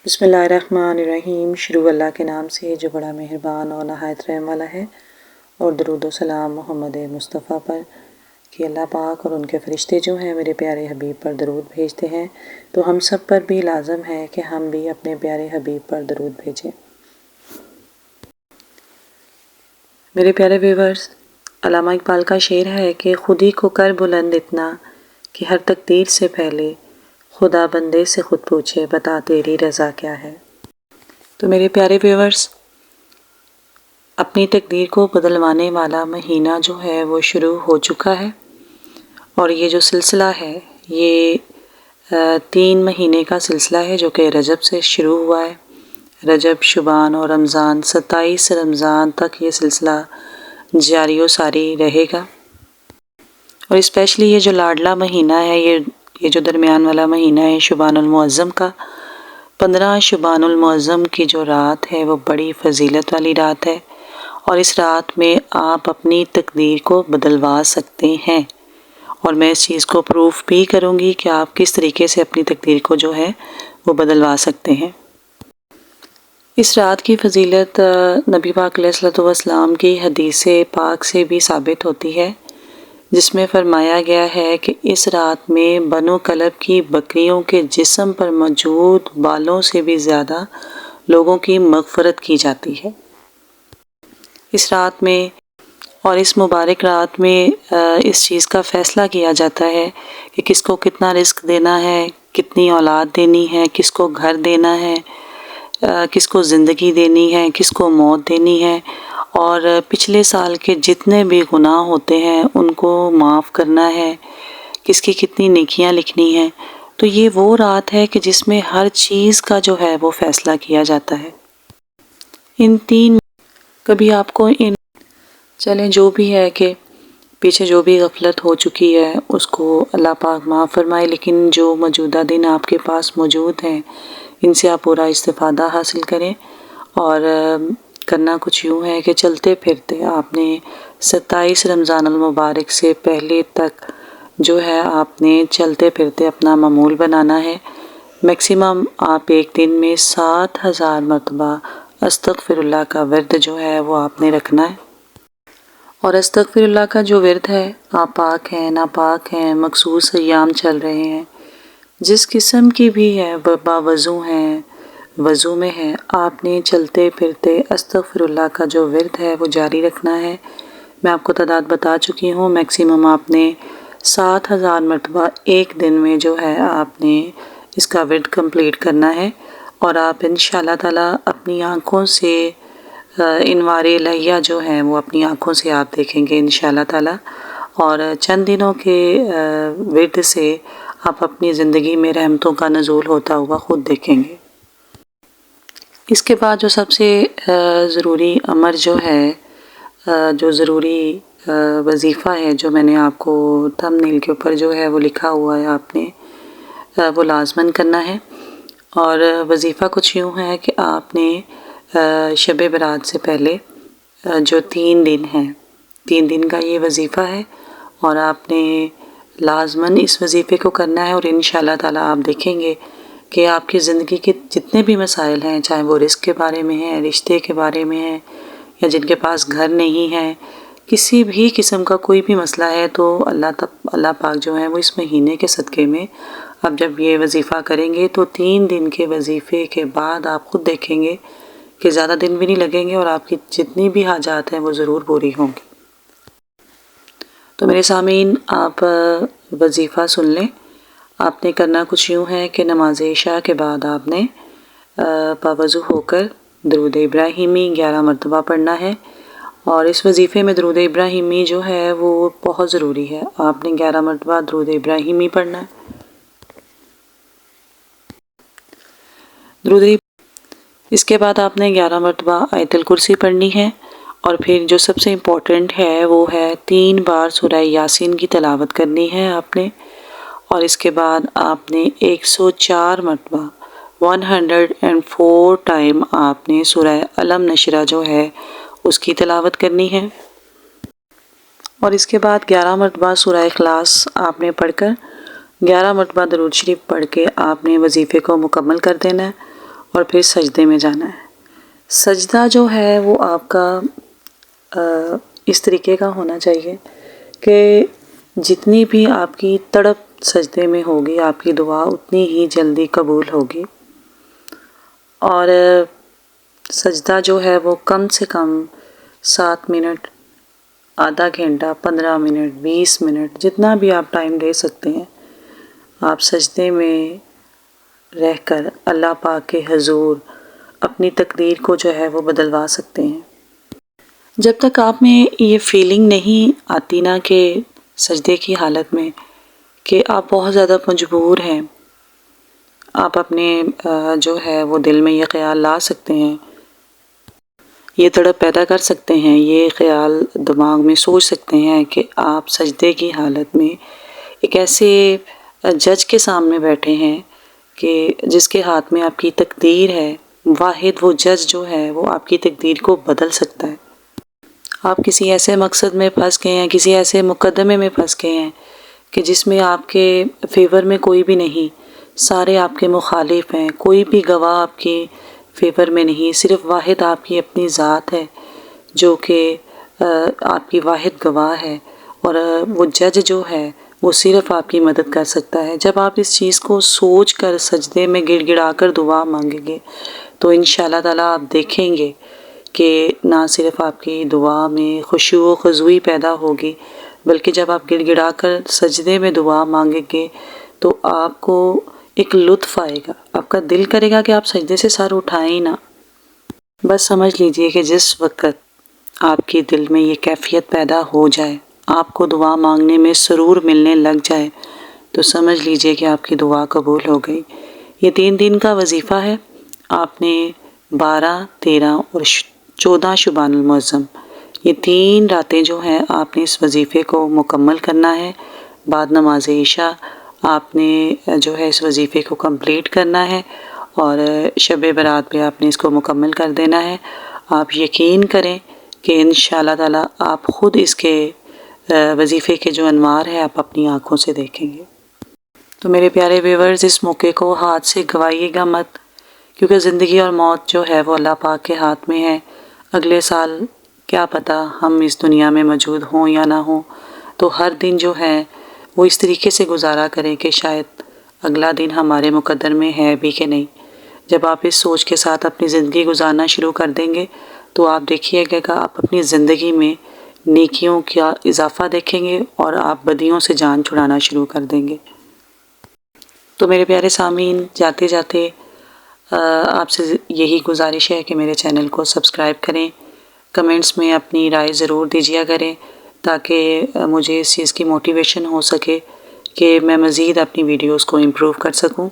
بسم اللہ الرحمن الرحیم۔ شروع اللہ کے نام سے جو بڑا مہربان اور نہایت رحم والا ہے، اور درود و سلام محمد مصطفیٰ پر کہ اللہ پاک اور ان کے فرشتے جو ہیں میرے پیارے حبیب پر درود بھیجتے ہیں، تو ہم سب پر بھی لازم ہے کہ ہم بھی اپنے پیارے حبیب پر درود بھیجیں۔ میرے پیارے ویورز، علامہ اقبال کا شعر ہے کہ خود ہی کو کر بلند اتنا کہ ہر تقدیر سے پہلے خدا بندے سے خود پوچھے بتا تیری رضا کیا ہے۔ تو میرے پیارے ویورز، اپنی تقدیر کو بدلوانے والا مہینہ جو ہے وہ شروع ہو چکا ہے، اور یہ جو سلسلہ ہے یہ 3 مہینے کا سلسلہ ہے جو کہ رجب سے شروع ہوا ہے۔ رجب، شعبان اور رمضان، 27 رمضان تک یہ سلسلہ جاری و ساری رہے گا۔ اور اسپیشلی یہ جو لاڈلا مہینہ ہے، یہ جو درمیان والا مہینہ ہے شعبان المعظم کا، 15 شعبان المعظم کی جو رات ہے وہ بڑی فضیلت والی رات ہے، اور اس رات میں آپ اپنی تقدیر کو بدلوا سکتے ہیں، اور میں اس چیز کو پروف بھی کروں گی کہ آپ کس طریقے سے اپنی تقدیر کو جو ہے وہ بدلوا سکتے ہیں۔ اس رات کی فضیلت نبی پاک علیہ الصلوۃ والسلام کی حدیث پاک سے بھی ثابت ہوتی ہے، جس میں فرمایا گیا ہے کہ اس رات میں بنو کلب کی بکریوں کے جسم پر موجود بالوں سے بھی زیادہ لوگوں کی مغفرت کی جاتی ہے۔ اس رات میں اور اس مبارک رات میں اس چیز کا فیصلہ کیا جاتا ہے کہ کس کو کتنا رزق دینا ہے، کتنی اولاد دینی ہے، کس کو گھر دینا ہے، کس کو زندگی دینی ہے، کس کو موت دینی ہے، اور پچھلے سال کے جتنے بھی گناہ ہوتے ہیں ان کو معاف کرنا ہے، کس کی کتنی نیکیاں لکھنی ہیں۔ تو یہ وہ رات ہے کہ جس میں ہر چیز کا جو ہے وہ فیصلہ کیا جاتا ہے۔ ان 3 کبھی آپ کو چلیں جو بھی ہے کہ پیچھے جو بھی غفلت ہو چکی ہے اس کو اللہ پاک معاف فرمائے، لیکن جو موجودہ دن آپ کے پاس موجود ہیں ان سے آپ پورا استفادہ حاصل کریں، اور کرنا کچھ یوں ہے کہ چلتے پھرتے آپ نے 27 رمضان المبارک سے پہلے تک جو ہے آپ نے چلتے پھرتے اپنا معمول بنانا ہے۔ میکسیمم آپ ایک دن میں 7000 مرتبہ استغفر اللہ کا ورد جو ہے وہ آپ نے رکھنا ہے، اور استغفر اللہ کا جو ورد ہے، آپ پاک ہیں ناپاک ہیں، مخصوص ایام چل رہے ہیں، جس قسم کی بھی ہے، باوضو ہیں، وضو میں ہے، آپ نے چلتے پھرتے استغفر اللہ کا جو ورد ہے وہ جاری رکھنا ہے۔ میں آپ کو تعداد بتا چکی ہوں، میکسیمم آپ نے 7000 مرتبہ ایک دن میں جو ہے آپ نے اس کا ورد کمپلیٹ کرنا ہے، اور آپ انشاءاللہ تعالی اپنی آنکھوں سے انوار الہیہ جو ہیں وہ اپنی آنکھوں سے آپ دیکھیں گے انشاءاللہ تعالی، اور چند دنوں کے ورد سے آپ اپنی زندگی میں رحمتوں کا نزول ہوتا ہوا خود دیکھیں گے۔ اس کے بعد جو سب سے ضروری امر جو ہے، جو ضروری وظیفہ ہے، جو میں نے آپ کو تھمبنیل کے اوپر جو ہے وہ لکھا ہوا ہے، آپ نے وہ لازماً کرنا ہے۔ اور وظیفہ کچھ یوں ہے کہ آپ نے شب برات سے پہلے جو 3 دن ہیں، 3 دن کا یہ وظیفہ ہے، اور آپ نے لازماً اس وظیفے کو کرنا ہے، اور انشاءاللہ تعالی آپ دیکھیں گے کہ آپ کی زندگی کے جتنے بھی مسائل ہیں، چاہے وہ رزق کے بارے میں ہیں، رشتے کے بارے میں ہیں، یا جن کے پاس گھر نہیں ہے، کسی بھی قسم کا کوئی بھی مسئلہ ہے، تو اللہ پاک جو ہے وہ اس مہینے کے صدقے میں اب جب یہ وظیفہ کریں گے تو 3 دن کے وظیفے کے بعد آپ خود دیکھیں گے کہ زیادہ دن بھی نہیں لگیں گے، اور آپ کی جتنی بھی حاجات ہیں وہ ضرور پوری ہوں گی۔ تو میرے سامعین، آپ وظیفہ سن لیں۔ آپ نے کرنا کچھ یوں ہے کہ نماز عشاء کے بعد آپ نے باوضو ہو کر درود ابراہیمی 11 مرتبہ پڑھنا ہے، اور اس وظیفے میں درود ابراہیمی جو ہے وہ بہت ضروری ہے، آپ نے 11 مرتبہ درود ابراہیمی پڑھنا ہے۔ اس کے بعد آپ نے 11 مرتبہ آیت الکرسی پڑھنی ہے، اور پھر جو سب سے امپورٹنٹ ہے وہ ہے 3 بار سورہ یاسین کی تلاوت کرنی ہے آپ نے، اور اس کے بعد آپ نے 104 مرتبہ 104 ٹائم آپ نے سورہ الم نشرہ جو ہے اس کی تلاوت کرنی ہے، اور اس کے بعد 11 مرتبہ سورہ اخلاص آپ نے پڑھ کر 11 مرتبہ درود شریف پڑھ کے آپ نے وظیفے کو مکمل کر دینا ہے، اور پھر سجدے میں جانا ہے۔ سجدہ جو ہے وہ آپ کا اس طریقے کا ہونا چاہیے کہ جتنی بھی آپ کی تڑپ سجدے میں ہوگی آپ کی دعا اتنی ہی جلدی قبول ہوگی۔ اور سجدہ جو ہے وہ کم سے کم 7 منٹ، آدھا گھنٹہ، 15 منٹ، 20 منٹ، جتنا بھی آپ ٹائم دے سکتے ہیں آپ سجدے میں رہ کر اللہ پاک کے حضور اپنی تقدیر کو جو ہے وہ بدلوا سکتے ہیں۔ جب تک آپ میں یہ فیلنگ نہیں آتی نا کہ سجدے کی حالت میں کہ آپ بہت زیادہ مجبور ہیں، آپ اپنے جو ہے وہ دل میں یہ خیال لا سکتے ہیں، یہ تڑپ پیدا کر سکتے ہیں، یہ خیال دماغ میں سوچ سکتے ہیں کہ آپ سجدے کی حالت میں ایک ایسے جج کے سامنے بیٹھے ہیں کہ جس کے ہاتھ میں آپ کی تقدیر ہے، واحد وہ جج جو ہے وہ آپ کی تقدیر کو بدل سکتا ہے۔ آپ کسی ایسے مقصد میں پھنس گئے ہیں، کسی ایسے مقدمے میں پھنس گئے ہیں کہ جس میں آپ کے فیور میں کوئی بھی نہیں، سارے آپ کے مخالف ہیں، کوئی بھی گواہ آپ کے فیور میں نہیں، صرف واحد آپ کی اپنی ذات ہے جو کہ آپ کی واحد گواہ ہے، اور وہ جج جو ہے وہ صرف آپ کی مدد کر سکتا ہے۔ جب آپ اس چیز کو سوچ کر سجدے میں گڑ گڑا کر دعا مانگیں گے تو انشاءاللہ تعالیٰ آپ دیکھیں گے کہ نہ صرف آپ کی دعا میں خشوع و خضوع پیدا ہوگی، بلکہ جب آپ گڑ گڑا کر سجدے میں دعا مانگیں گے تو آپ کو ایک لطف آئے گا، آپ کا دل کرے گا کہ آپ سجدے سے سر اٹھائیں ہی نہ۔ بس سمجھ لیجئے کہ جس وقت آپ کے دل میں یہ کیفیت پیدا ہو جائے، آپ کو دعا مانگنے میں سرور ملنے لگ جائے، تو سمجھ لیجئے کہ آپ کی دعا قبول ہو گئی۔ یہ 3 دن کا وظیفہ ہے، آپ نے 12، 13 اور 14 شبان المعظم، یہ 3 راتیں جو ہیں آپ نے اس وظیفے کو مکمل کرنا ہے۔ بعد نماز عشاء آپ نے جو ہے اس وظیفے کو کمپلیٹ کرنا ہے، اور شب برات پہ آپ نے اس کو مکمل کر دینا ہے۔ آپ یقین کریں کہ انشاءاللہ تعالیٰ آپ خود اس کے وظیفے کے جو انوار ہیں آپ اپنی آنکھوں سے دیکھیں گے۔ تو میرے پیارے ویورز، اس موقع کو ہاتھ سے گوائیے گا مت، کیونکہ زندگی اور موت جو ہے وہ اللہ پاک کے ہاتھ میں ہے۔ اگلے سال کیا پتہ ہم اس دنیا میں موجود ہوں یا نہ ہوں، تو ہر دن جو ہے وہ اس طریقے سے گزارا کریں کہ شاید اگلا دن ہمارے مقدر میں ہے بھی کہ نہیں۔ جب آپ اس سوچ کے ساتھ اپنی زندگی گزارنا شروع کر دیں گے تو آپ دیکھیے گا کہ آپ اپنی زندگی میں نیکیوں کا اضافہ دیکھیں گے اور آپ بدیوں سے جان چھڑانا شروع کر دیں گے۔ تو میرے پیارے سامعین، جاتے جاتے آپ سے یہی گزارش ہے کہ میرے چینل کو سبسکرائب کریں، کمنٹس میں اپنی رائے ضرور دیجیا کریں تاکہ مجھے اس چیز کی موٹیویشن ہو سکے کہ میں مزید اپنی ویڈیوز کو امپروو کر سکوں۔